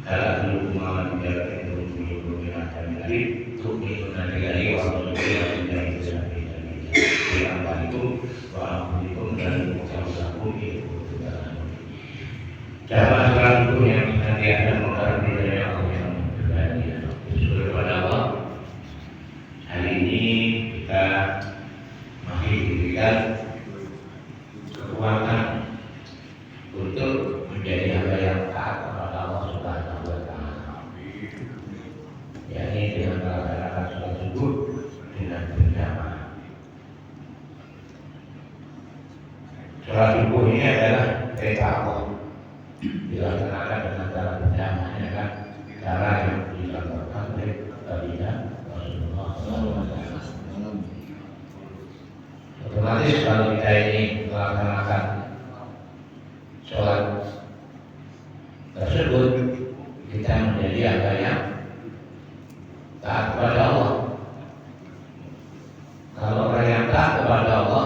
Ala dulu malam jalan itu dulu akan dari untuk nanti dari waktu itu dari di awal itu waktu itu dan waktu itu cara selalu yang nanti ada mengerti dari Allah yang terjadi bersyukur kepada Allah. Hari ini kita masih diberikan kekuatan untuk menjadi hamba yang taat kepada Allah Subhanahu wa Ta'ala. Yakni dengan melaksanakan sholat subuh dengan berjamaah. Sholat subuh ini adalah perintah Allah dilaksanakan dengan cara berjamaah, ya kan? Cara yang dilakukan oleh baginda Rasulullah SAW. Otomatis kalau kita ini melaksanakan sholat tersebut, kita menjadi hamba yang taat kepada Allah. Kalau orang yang taat kepada Allah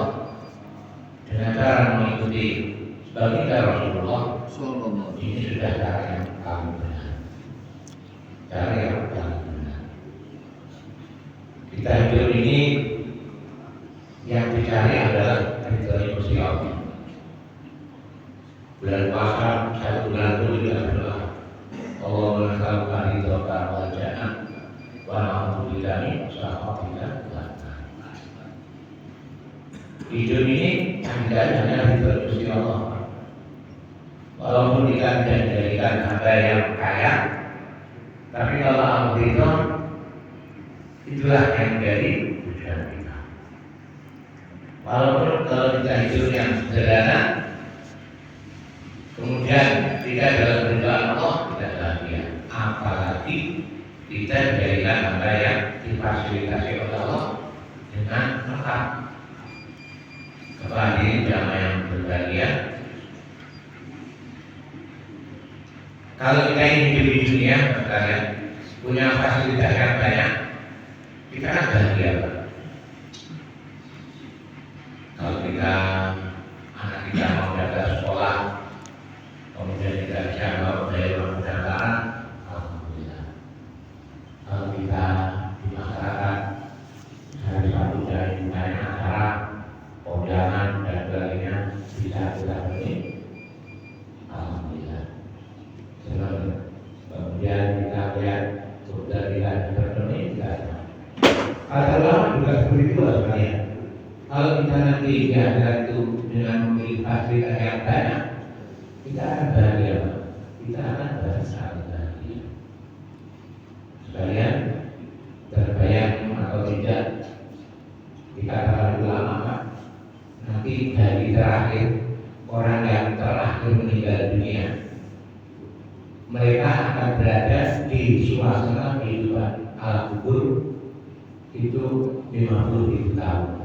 dengan cara mengikuti baginda Rasulullah, ini sudah cara yang paling benar. Cara yang paling benar. Kita hidup ini yang dicari adalah ridho Gusti Allah. Bulan puasa satu bulan itu juga berdoa. Allahumma sallallahu ridho wal jannah wa na'udzubillah min sakhatika. Hidup ini tidak hanya ridho Gusti Allah. Walaupun kita tidak dijadikan hamba yang kaya, tapi kalau Allah ridho, itulah yang menjadi tujuan kita. Walaupun kalau kita hidup yang sederhana, kemudian tidak dalam ridhaan Allah, tidak bahagia. Apalagi kita dijadikan hamba yang difasilitasi oleh Allah dengan lengkap. Kepada jamaah yang berbahagia. Kalau kita ini hidup di dunia, kalian punya fasilitas yang banyak, kita kan bahagia. Kalau kita anak kita mau datang sekolah, kemudian kita bisa bawa biaya uang pendaftaran, alhamdulillah. Kalau kita di masyarakat hari Sabtu dari banyak acara, undangan dan sebagainya bisa kita penuhi, alhamdulillah. Kemudian kita lihat sudah kita terpenuhi, kita kata lama juga seperti itu sekalian. Kalau kita nanti di akhirat itu dengan memiliki fasilitas yang banyak, kita akan bahagia, kita akan sangat bahagia. Sekalian terbayang atau tidak dikatakan ulama, nanti hari terakhir orang yang terakhir meninggal dunia, mereka akan berada di suasana kehidupan al-kubur itu 50.000 tahun.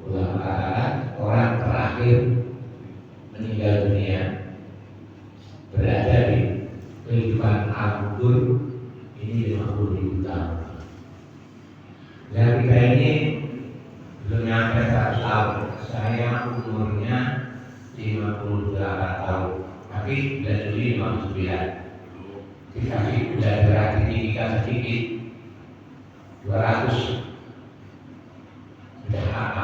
Ulama katakan orang terakhir meninggal dunia berada di kehidupan al-kubur ini 50.000 tahun. Dan kita ini belum nyampe 100 tahun. Saya umurnya 58 tahun. Tapi bulan Juli 59. Dikasih udah berarti tinggikan sedikit 200. Udah apa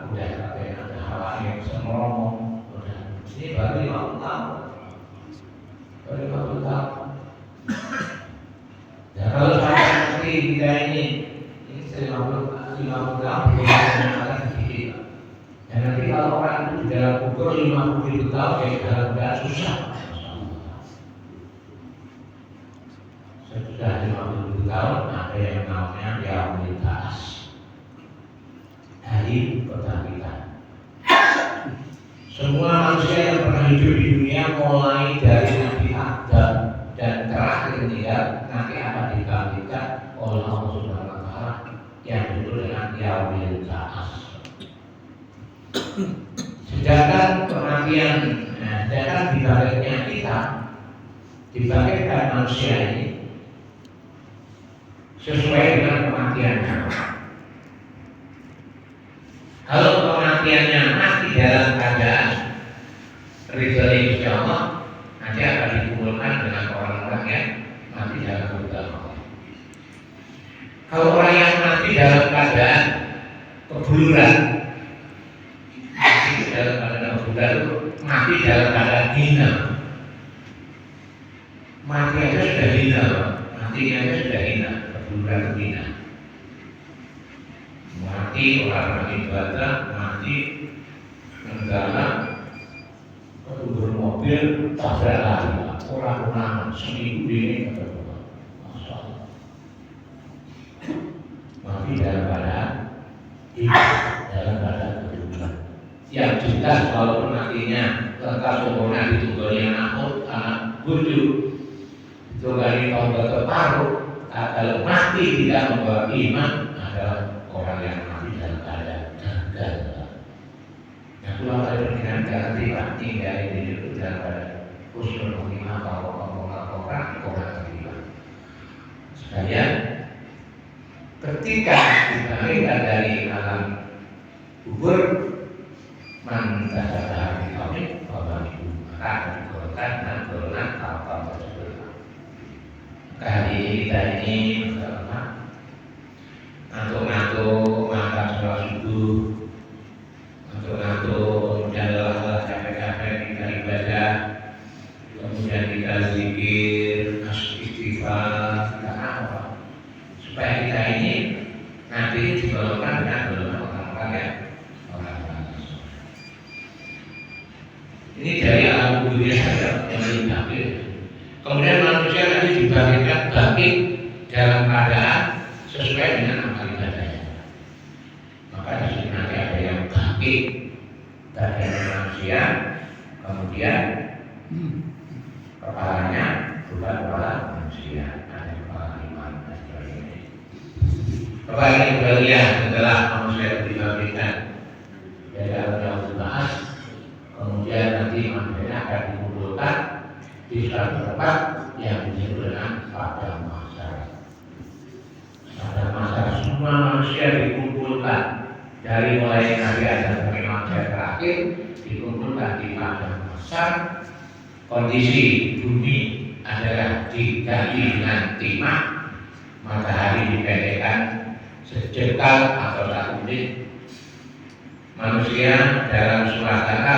udah sampai ada hawanya yang bisa ngomong. Ini baru 50 tahun. Baru 50 tahun. Ya kalau saya nanti kita ini 50 tahun akan sedikit. Dan nanti kalau orang itu di dalam kubur 50 tahun ya sudah susah. Sudah 50 tahun ada yang namanya yaumul ba'ats, hari kebangkitan. Semua manusia yang pernah hidup di dunia mulai dari Nabi Adam dan terakhir meninggal nanti akan dibangkitkan oleh Allah Subhanahu wa Ta'ala yang disebut dengan yaumul ba'ats. Sedangkan kematian, sedangkan dibangkitnya kita, dibangkitkan manusia ini sesuai dengan kematiannya. Kalau kematiannya mati dalam keadaan ridho Gusti Allah, nanti akan Kalau orang yang mati dalam keadaan kebuluran, mati dalam keadaan kebuluran itu mati dalam keadaan hina. Mati aja sudah hina, matinya aja sudah hina, kebuluran itu hina. Mati orang mati ibadah, mati negara, ketubuh mobil, tabrak lari, orang seminggu ini mati dalam keadaan dalam keadaan kebuluran. Yang jelas kalau matinya lekas sempurna ditunggangi anak bujuk, ditunggangi tombol terparuh. Kalau mati tidak membawa iman adalah orang yang mati dalam keadaan gagal. Yang pulang dari perjalanan jangan tidak tinggal di situ dalam keadaan khusus menghina atau orang terlibat. Sekalian, ketika dibangkitkan dari alam kubur, mengatakan di kami bahwa ibu maka digolongkan dan golongan kaum tersebut. Kali kita ini ngantuk makan sholat subuh, ngantuk kemudian lelah capek-capek kita ibadah, kemudian kita zikir, istighfar, kita apa? Supaya kita ini nanti digolongkan dengan golongan orang-orang yang orang-orang soleh. Ini dari alam dunia saja yang dihadapi. Kemudian manusia nanti dibangkitkan bangkit dalam keadaan sesuai dengan amal ibadahnya. Maka di sini nanti ada yang bangkit dari manusia, kemudian kepalanya bukan kepala manusia, ada kepala iman dan sebagainya. Kepala ibadahnya setelah manusia dibangkitkan dari alam yang dibahas, kemudian nanti manusia akan dikumpulkan di suatu tempat yang disebut dengan padang mahsyar. Padang mahsyar semua manusia dikumpulkan dari mulai Nabi Adam sampai manusia terakhir dikumpulkan di padang mahsyar. Kondisi bumi adalah diganti dengan timah, matahari dipendekkan sejengkal atau satu menit. Manusia dalam suasana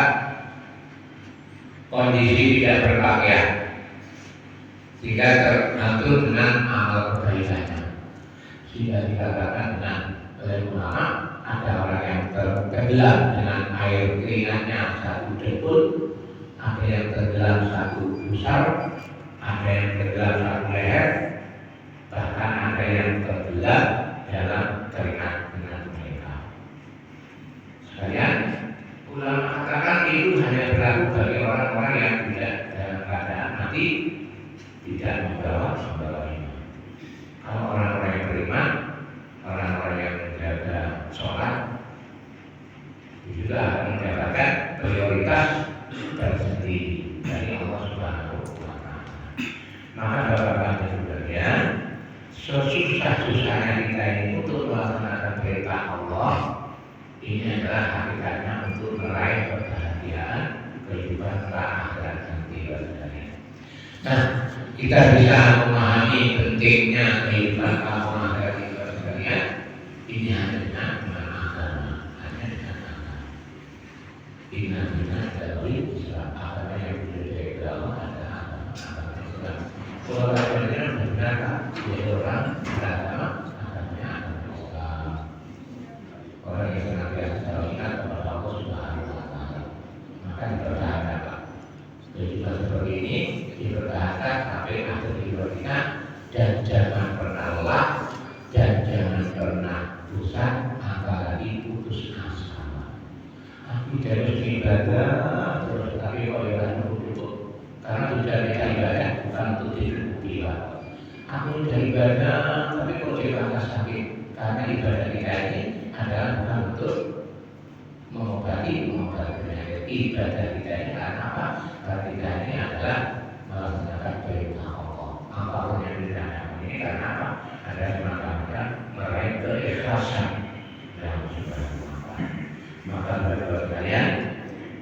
kondisi tidak berpakaian, tidak teratur dengan amal kebaikannya. Sehingga dikatakan dengan oleh ulama, ada orang yang tenggelam dengan air keringatnya satu debut, ada yang tenggelam satu pusar, ada yang tenggelam satu leher, bahkan ada yang tenggelam dalam keringat dengan mereka. Sekalian, ulama katakan itu hanya berlaku bagi orang-orang yang tidak dalam keadaan mati, tidak membawa iman. Kalau orang-orang yang beriman, orang-orang yang menjaga sholat, juga akan mendapatkan prioritas tersendiri dari Allah Subhanahu wa Ta'ala. Maka Bapak dan Saudara, sesusah-susahnya kita ini untuk melaksanakan perintah Allah, ini adalah hakikatnya untuk meraih kebahagiaan kehidupan akhirat nanti. Nah, kita bisa memahami pentingnya kehidupan akhirat itu sekalian. Ini hanya dengan agama, hanya dengan agama. Inna dari Islam, agama yang dijaga Allah adalah agama Islam. Kalau agamanya benar-benar dia orang beragama, agamanya agama Islam. Orang yang senantiasa teringat kepada Allah Subhanahu wa Ta'ala, maka dipertahankan. Kehidupan seperti ini dipertahankan sampai akhir hidup kita, dan jangan pernah lelah dan jangan pernah bosan, apalagi putus asa. Aku jadi ibadah terus, tapi kalau ibadah cukup, karena sudah bisa ibadah bukan untuk dicukupi. Aku sudah ibadah, tapi kalau ibadah sakit, karena ibadah kita ini adalah bukan untuk mengobati penyakit. Ibadah kita ini karena apa? Karena kita ini adalah melaksanakan perintah Allah. Apapun yang kita lakukan ini karena apa? Adalah semata-mata meraih keikhlasan dalam segala perbuatan. Maka bapak sekalian,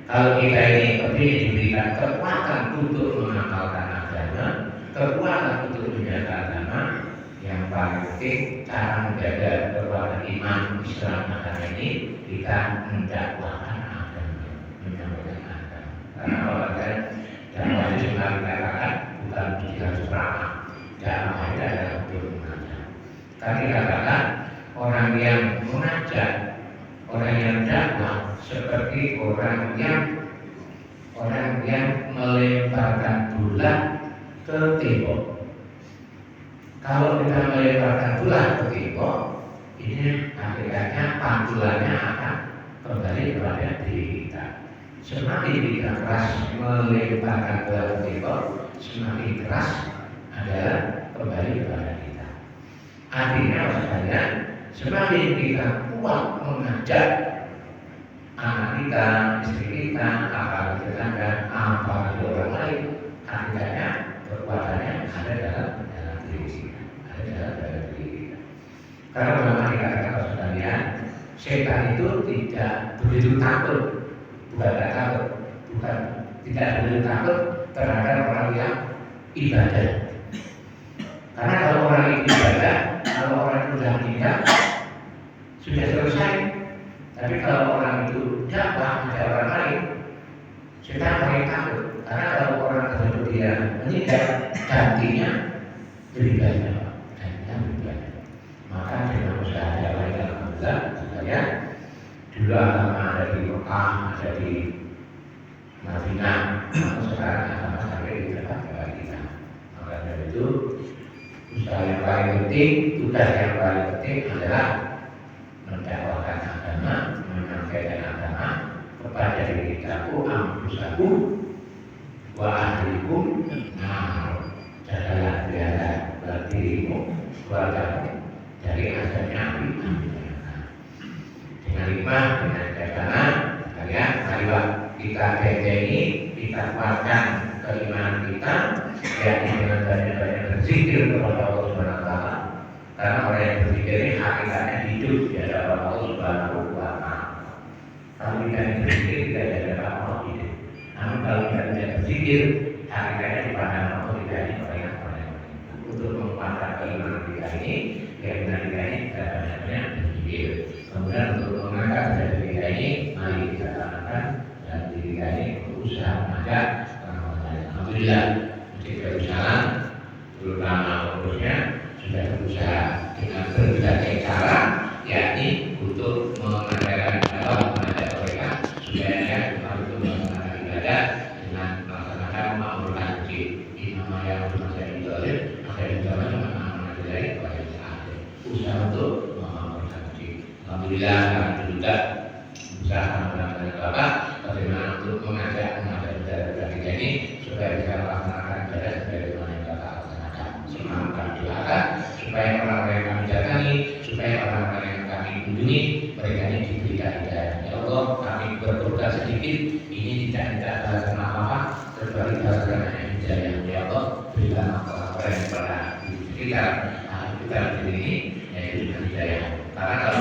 kalau kita ini diberikan kekuatan untuk mengamalkan agama, kekuatan untuk menjaga agama, yang paling penting cara menjaga kekuatan iman Islam agama ini kita mendakwahkan agama, menyampaikan agama. Karena kalau kan dakwah itu cuma dikatakan bukan bicara ceramah, dakwah itu adalah untuk mengajak. Tapi katakan orang yang mengajak, orang yang dakwah seperti orang yang melemparkan bola ke tembok. Kalau kita melemparkan bola ke tembok, ini akhirnya pantulannya akan kembali kepada diri kita. Semakin kita keras melemparkan bola ke tembok, semakin keras adalah kembali kepada kita. Artinya sekalian, semakin kita kuat mengajak anak kita, istri kita, apalagi tetangga, apalagi orang lain, akhirnya kekuatannya ada dalam diri kita, ada dalam diri kita. Karena memang dikatakan sekalian, setan itu tidak begitu takut, tidak begitu takut terhadap orang yang ibadah. Karena kalau orang itu ibadah, kalau orang itu sudah meninggal, sudah selesai. Tapi kalau orang itu dakwah pada orang lain, setan paling takut. Karena kalau orang tersebut dia meninggal, gantinya lebih banyak. Maka dengan usaha yang lain alhamdulillah, saya dulu agama ada di Mekah, ada di Madinah, sekarang agama sampai di tempat kita. Maka dari itu usaha yang paling penting, tugas yang paling penting adalah mendakwahkan agama, menyampaikan agama kepada diri kita, ampusaku wa ahlikum, jagalah dirimu, keluargamu dari azabnya api. Dengan hikmah, dengan bijaksana, kalian marilah kita bentengi, kita kuatkan keimanan kita, yakni dengan banyak-banyak berzikir kepada Allah Subhanahu wa Ta'ala. Karena orang yang berzikir ini hakikatnya hidup di hadapan Allah Subhanahu wa Ta'ala. Kalau kita berzikir tidak di hadapan Allah hidup. Namun kalau kita tidak berzikir, hakikatnya di pandang Allah kita ini orang yang untuk menguatkan keimanan kita ini, keyakinan kita ini kita banyak-banyak berzikir. Kemudian untuk mengangkat dari kita ini, mari kita tanamkan dan diri kita ini berusaha mengajak orang-orang. Alhamdulillah, masjid Darussalam terutama pengurusnya sudah berusaha dengan berbagai cara, yakni untuk mengadakan mereka supaya untuk melaksanakan ibadah dengan melaksanakan ma'muratan masjid. Imam yang bermaksud itu ada juga ma'muratan dari usaha untuk ma'muratan masjid. Alhamdulillah, kami juga berusaha melaksanakan Bapak bagaimana untuk mengajak saudara-saudara kita ini supaya bisa melaksanakan ibadah sebagaimana yang Bapak laksanakan. Semoga kami doakan supaya orang-orang yang kami datangi, supaya orang-orang yang kami kunjungi, mereka ini diberikan hidayah. Ya Allah, kami berdoa sedikit, ini tidak balasan apa-apa, kecuali balasan hidayah. Ya Allah, berikan orang-orang yang pada di sekitar kita ini, yaitu dengan hidayah. Karena kalau